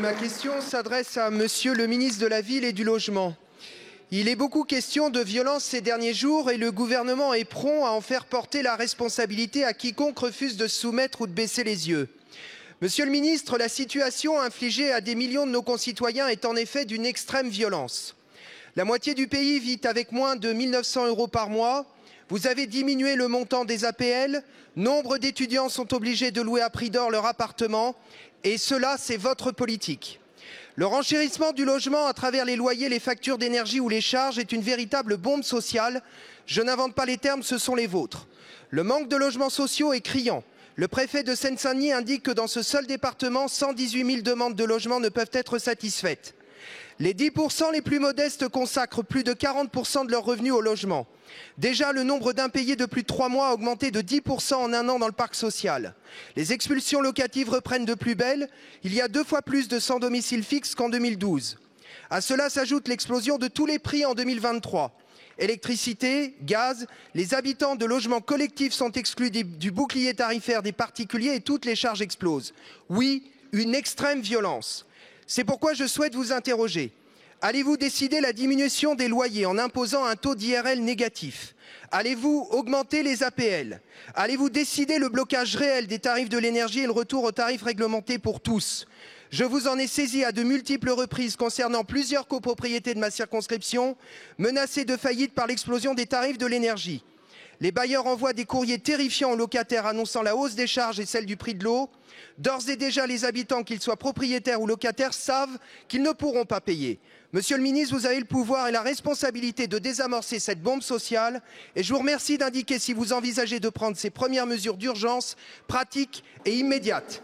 Ma question s'adresse à Monsieur le ministre de la Ville et du Logement. Il est beaucoup question de violence ces derniers jours et le gouvernement est prompt à en faire porter la responsabilité à quiconque refuse de se soumettre ou de baisser les yeux. Monsieur le ministre, la situation infligée à des millions de nos concitoyens est en effet d'une extrême violence. La moitié du pays vit avec moins de 1 900 € par mois. Vous avez diminué le montant des APL. Nombre d'étudiants sont obligés de louer à prix d'or leur appartement. Et cela, c'est votre politique. Le renchérissement du logement à travers les loyers, les factures d'énergie ou les charges est une véritable bombe sociale. Je n'invente pas les termes, ce sont les vôtres. Le manque de logements sociaux est criant. Le préfet de Seine-Saint-Denis indique que dans ce seul département, 118 000 demandes de logement ne peuvent être satisfaites. Les 10% les plus modestes consacrent plus de 40% de leurs revenus au logement. Déjà, le nombre d'impayés de plus de 3 mois a augmenté de 10% en un an dans le parc social. Les expulsions locatives reprennent de plus belle. Il y a 2 fois plus de sans domicile fixe qu'en 2012. À cela s'ajoute l'explosion de tous les prix en 2023. Électricité, gaz, les habitants de logements collectifs sont exclus du bouclier tarifaire des particuliers et toutes les charges explosent. Oui, une extrême violence. C'est pourquoi je souhaite vous interroger. Allez-vous décider la diminution des loyers en imposant un taux d'IRL négatif? Allez-vous augmenter les APL? Allez-vous décider le blocage réel des tarifs de l'énergie et le retour aux tarifs réglementés pour tous? Je vous en ai saisi à de multiples reprises concernant plusieurs copropriétés de ma circonscription, menacées de faillite par l'explosion des tarifs de l'énergie. Les bailleurs envoient des courriers terrifiants aux locataires annonçant la hausse des charges et celle du prix de l'eau. D'ores et déjà, les habitants, qu'ils soient propriétaires ou locataires, savent qu'ils ne pourront pas payer. Monsieur le ministre, vous avez le pouvoir et la responsabilité de désamorcer cette bombe sociale et je vous remercie d'indiquer si vous envisagez de prendre ces premières mesures d'urgence, pratiques et immédiates.